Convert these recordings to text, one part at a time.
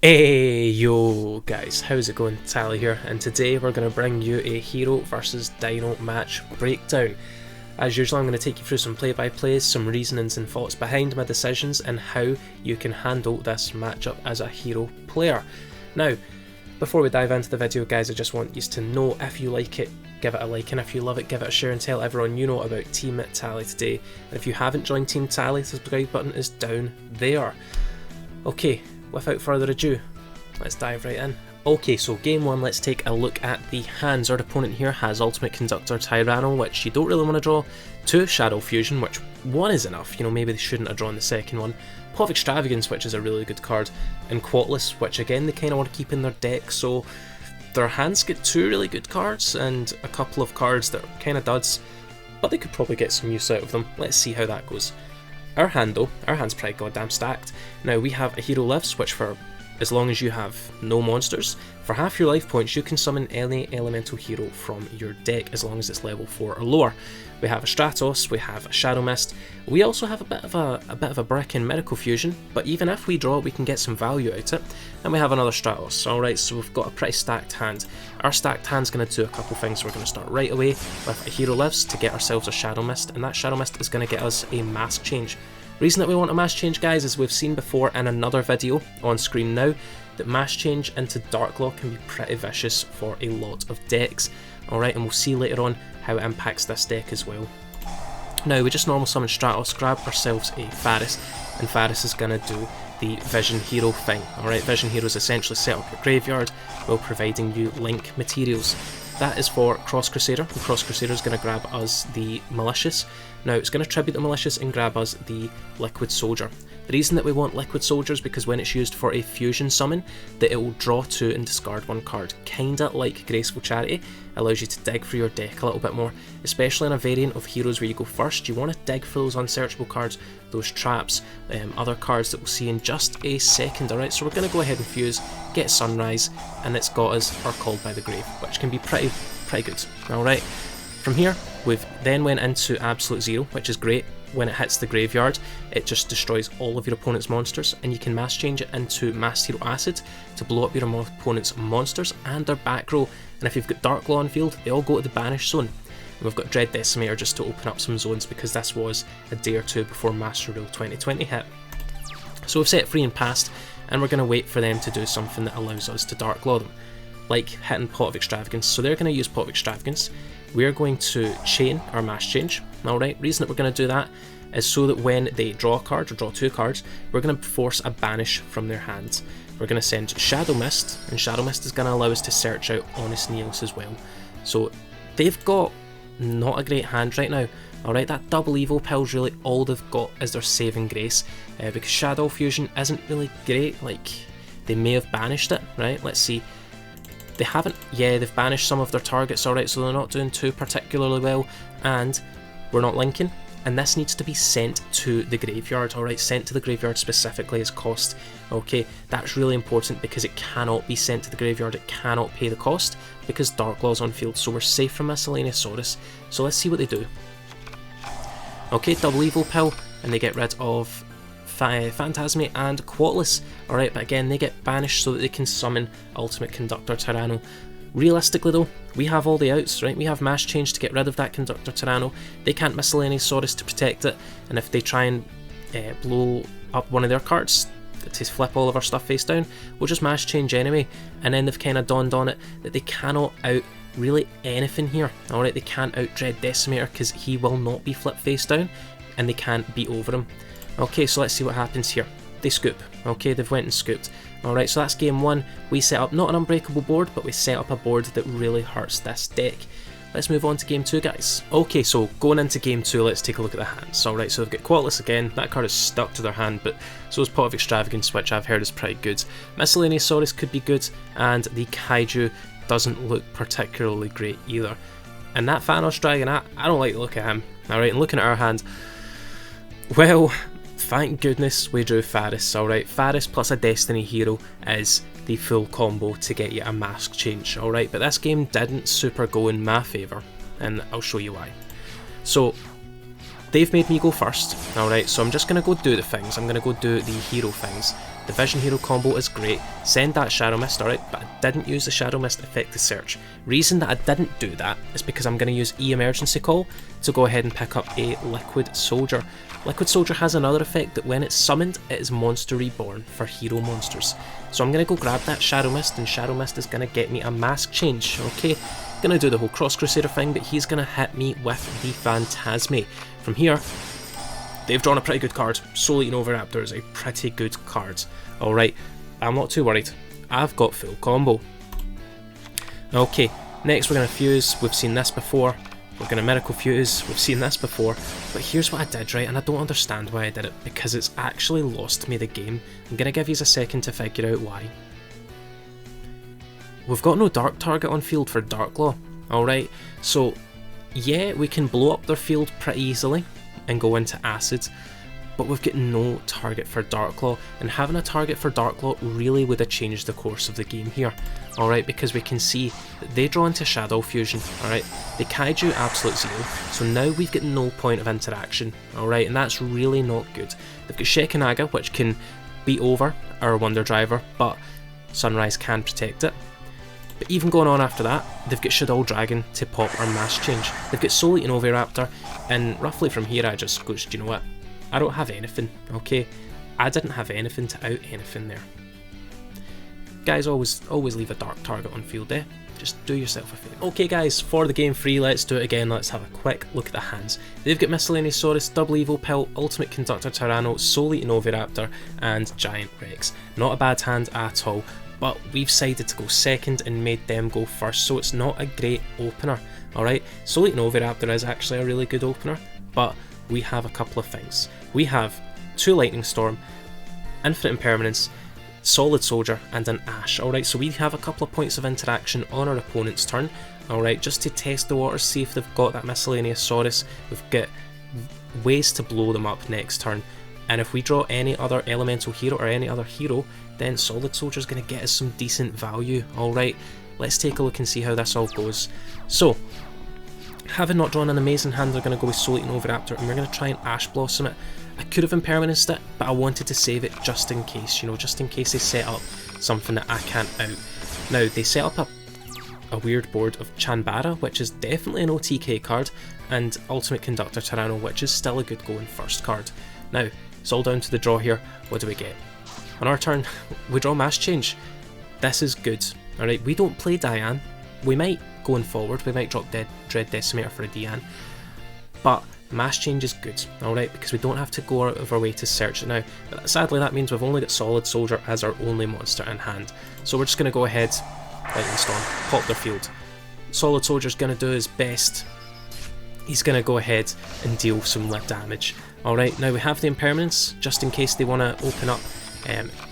Hey yo guys, how's it going? Tally here, and today we're going to bring you a Hero versus Dino match breakdown. As usual, I'm going to take you through some play-by-plays, some reasonings and thoughts behind my decisions, and how you can handle this matchup as a Hero player. Now, before we dive into the video guys, I just want you to know, if you like it, give it a like, and if you love it, give it a share and tell everyone you know about Team Tally today. And if you haven't joined Team Tally, the subscribe button is down there. Okay. Without further ado, let's dive right in. Okay, so game one, let's take a look at the hands. Our opponent here has Ultimate Conductor Tyranno, which you don't really want to draw. 2 Shadow Fusion, which 1 is enough, you know, maybe they shouldn't have drawn the second one. Pot of Extravagance, which is a really good card, and Quatless, which again they kind of want to keep in their deck, so their hands get 2 really good cards and a couple of cards that are kind of duds, but they could probably get some use out of them. Let's see how that goes. Our hand though, our hand's pretty goddamn stacked. Now we have a Hero Lives, which for as long as you have no monsters, for half your life points you can summon any elemental hero from your deck as long as it's level 4 or lower. We have a Stratos, we have a Shadow Mist, we also have a bit of a brick in Miracle Fusion, but even if we draw we can get some value out of it. And we have another Stratos. Alright, so we've got a pretty stacked hand. Our stacked hand's going to do a couple things. We're going to start right away with a Hero Lives to get ourselves a Shadow Mist, and that Shadow Mist is going to get us a Mask Change. Reason that we want a Mask Change, guys, is we've seen before in another video on screen now that Mask Change into Dark Law can be pretty vicious for a lot of decks. Alright, and we'll see later on how it impacts this deck as well. Now, we just normal summon Stratos, grab ourselves a Faris, and Faris is going to do the Vision Hero thing. Alright, Vision Heroes essentially set up your graveyard while providing you link materials. That is for Cross Crusader, and Cross Crusader is going to grab us the Malicious. Now it's going to tribute the Malicious and grab us the Liquid Soldier. The reason that we want Liquid Soldier is because when it's used for a fusion summon, that it will draw 2 and discard 1 card. Kinda like Graceful Charity, allows you to dig through your deck a little bit more, especially in a variant of heroes where you go first. You want to dig through those unsearchable cards, those traps, other cards that we'll see in just a second. Alright, so we're going to go ahead and fuse, get Sunrise, and it's got us our Called by the Grave, which can be pretty good. Alright, from here we've then went into Absolute Zero, which is great. When it hits the graveyard, it just destroys all of your opponent's monsters, and you can mass change it into Mass Hero Acid to blow up your opponent's monsters and their back row. And if you've got Dark Law on field, they all go to the Banish Zone. And we've got Dread Decimator just to open up some zones, because this was a day or 2 before Master Rule 2020 hit. So we've set free and passed, and we're going to wait for them to do something that allows us to Dark Law them, like hitting Pot of Extravagance. So they're going to use Pot of Extravagance. We're going to chain our Mass Change. Alright, reason that we're going to do that is so that when they draw a card or draw 2 cards, we're going to force a Banish from their hands. We're going to send Shadow Mist, and Shadow Mist is going to allow us to search out Honest Neos as well. So they've got not a great hand right now. Alright, that double Evo pill's really all they've got is their saving grace, because Shadow Fusion isn't really great. Like, they may have banished it, right? Let's see. They haven't, yeah, they've banished some of their targets, alright, so they're not doing too particularly well, and we're not linking, and this needs to be sent to the graveyard, alright, sent to the graveyard specifically as cost. Okay, that's really important because it cannot be sent to the graveyard, it cannot pay the cost, because Dark Law's on field, so we're safe from Miscellaneous Saurus. So let's see what they do. Okay, double Evo pill, and they get rid of Phantasme and Quatless. Alright, but again they get banished so that they can summon Ultimate Conductor Tyranno. Realistically though, we have all the outs, right? We have Mass Change to get rid of that Conductor Tyranno. They can't Miscellaneous Saurus to protect it, and if they try and blow up one of their cards to flip all of our stuff face down, we'll just Mass Change anyway. And then they've kind of dawned on it that they cannot out really anything here. Alright, they can't out Dread Decimator because he will not be flipped face down, and they can't beat over him. Okay, so let's see what happens here. They scoop. Okay, they've went and scooped. Alright, so that's game 1. We set up not an unbreakable board, but we set up a board that really hurts this deck. Let's move on to game 2, guys. Okay, so going into game 2, let's take a look at the hands. Alright, so they've got Quatless again. That card is stuck to their hand, but so is Pot of Extravagance, which I've heard is pretty good. Miscellaneous Saurus could be good, and the Kaiju doesn't look particularly great either. And that Thanos Dragon, I don't like the look at him. Alright, and looking at our hand, well, thank goodness we drew Faris. Alright, Faris plus a Destiny Hero is the full combo to get you a Mask Change. Alright, but this game didn't super go in my favour, and I'll show you why. So, they've made me go first. Alright, so I'm just going to go do the things. I'm going to go do the hero things. The Vision Hero combo is great, send that Shadow Mist, alright, but I didn't use the Shadow Mist effect to search. Reason that I didn't do that is because I'm going to use Emergency Call to go ahead and pick up a Liquid Soldier. Liquid Soldier has another effect that when it's summoned, it is Monster Reborn for hero monsters. So I'm going to go grab that Shadow Mist, and Shadow Mist is going to get me a mask change, okay? Going to do the whole Cross Crusader thing, but he's going to hit me with the Phantasme. From here, they've drawn a pretty good card. Soul Eating Oviraptor is a pretty good card. Alright, I'm not too worried. I've got full combo. Okay, next we're going to fuse. We've seen this before. We're going to Miracle Fuse. We've seen this before. But here's what I did, right? And I don't understand why I did it, because it's actually lost me the game. I'm going to give you a second to figure out why. We've got no Dark target on field for Dark Claw. Alright, so yeah, we can blow up their field pretty easily and go into Acid, but we've got no target for Dark Claw, and having a target for Dark Claw really would have changed the course of the game here, alright, because we can see that they draw into Shadow Fusion, alright, they Kaiju Absolute Zero, so now we've got no point of interaction, alright, and that's really not good. They've got Shekinaga, which can beat over our Wonder Driver, but Sunrise can protect it. But even going on after that, they've got Shadow Dragon to pop our Mass Change. They've got Soul Eating Oviraptor, and roughly from here I just go, do you know what? I don't have anything, okay? I didn't have anything to out anything there. Guys, always leave a Dark target on field, eh? Just do yourself a favour. Okay guys, for the game 3, let's do it again. Let's have a quick look at the hands. They've got Miscellaneous Saurus, Double Evil Pill, Ultimate Conductor Tyranno, Soul Eating Oviraptor, and Giant Rex. Not a bad hand at all. But we've decided to go second and made them go first, so it's not a great opener, alright? Soul Eating Oviraptor is actually a really good opener, but we have a couple of things. We have 2 Lightning Storm, Infinite Impermanence, Solid Soldier, and an Ash, alright? So we have a couple of points of interaction on our opponent's turn, alright? Just to test the waters, see if they've got that Miscellaneous Saurus. We've got ways to blow them up next turn. And if we draw any other elemental hero or any other hero, then Solid Soldier is going to get us some decent value. Alright, let's take a look and see how this all goes. So, having not drawn an amazing hand, they're going to go with Soul Eating Oviraptor, and we're going to try and Ash Blossom it. I could have Impermanenced it, but I wanted to save it just in case, you know, just in case they set up something that I can't out. Now, they set up a weird board of Chanbara, which is definitely an OTK card, and Ultimate Conductor Tyranno, which is still a good going first card. Now, it's all down to the draw here. What do we get? On our turn, we draw Mass Change. This is good. Alright, we don't play Diane. We might, going forward, we might drop Dread Decimator for a Diane. But Mass Change is good, alright, because we don't have to go out of our way to search it now. But sadly, that means we've only got Solid Soldier as our only monster in hand. So we're just going to go ahead, Lightning Storm, pop their field. Solid Soldier's going to do his best. He's going to go ahead and deal some lip damage. Alright, now we have the Impermanence, just in case they want to open up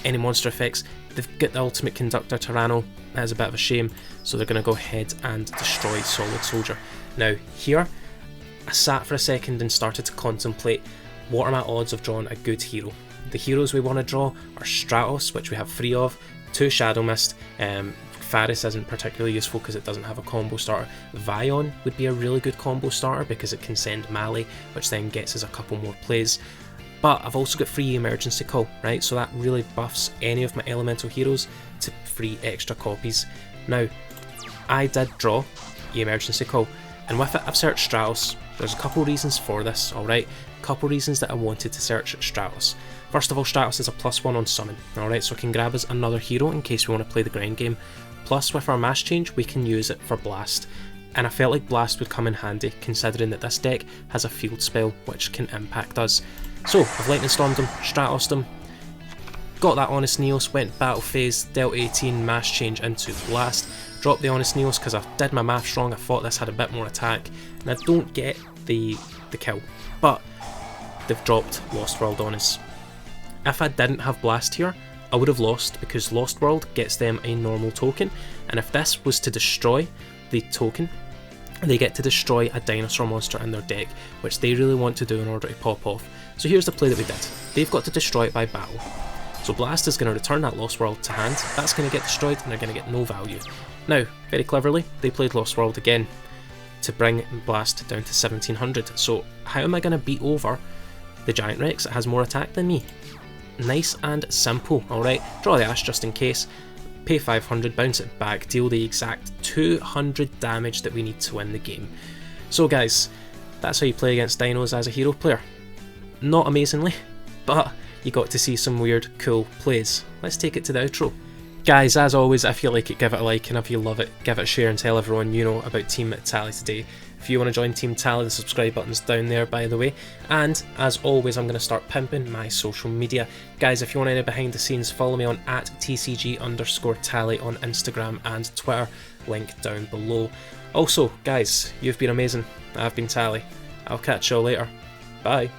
any monster effects. They've got the Ultimate Conductor Tyranno, that is a bit of a shame, so they're going to go ahead and destroy Solid Soldier. Now, here, I sat for a second and started to contemplate what are my odds of drawing a good hero. The heroes we want to draw are Stratos, which we have 3 of, 2 Shadow Mist, Faris isn't particularly useful because it doesn't have a combo starter. Vion would be a really good combo starter because it can send Mali, which then gets us a couple more plays. But I've also got free Emergency Call, right? So that really buffs any of my elemental heroes to 3 extra copies. Now, I did draw the Emergency Call, and with it I've searched Stratos. There's a couple reasons for this, alright? A couple reasons that I wanted to search Stratos. First of all, Stratos is a +1 on summon, alright? So it can grab us another hero in case we want to play the grind game. Plus, with our Mass Change, we can use it for Blast. And I felt like Blast would come in handy, considering that this deck has a field spell which can impact us. So, I've Lightning Stormed him, Stratos him, got that Honest Neos, went Battle Phase, dealt 18, Mass Change into Blast, dropped the Honest Neos because I did my maths wrong. I thought this had a bit more attack, and I don't get the kill. But, they've dropped Lost World Dinos. If I didn't have Blast here, I would have lost because Lost World gets them a normal token, and if this was to destroy the token, they get to destroy a dinosaur monster in their deck, which they really want to do in order to pop off. So here's the play that we did. They've got to destroy it by battle. So Blast is going to return that Lost World to hand, that's going to get destroyed and they're going to get no value. Now, very cleverly, they played Lost World again to bring Blast down to 1700. So how am I going to beat over the Giant Rex that has more attack than me? nice and simple, alright? Draw the Ash just in case, pay 500, bounce it back, deal the exact 200 damage that we need to win the game. So guys, that's how you play against dinos as a hero player. Not amazingly, but you got to see some weird, cool plays. Let's take it to the outro. Guys, as always, if you like it, give it a like, and if you love it, give it a share and tell everyone you know about Team Tally today. If you want to join Team Tally, the subscribe button's down there, by the way. And as always, I'm going to start pimping my social media. Guys, if you want any behind the scenes, follow me on @tcg_tally on Instagram and Twitter, link down below. Also, guys, you've been amazing. I've been Tally. I'll catch y'all later. Bye.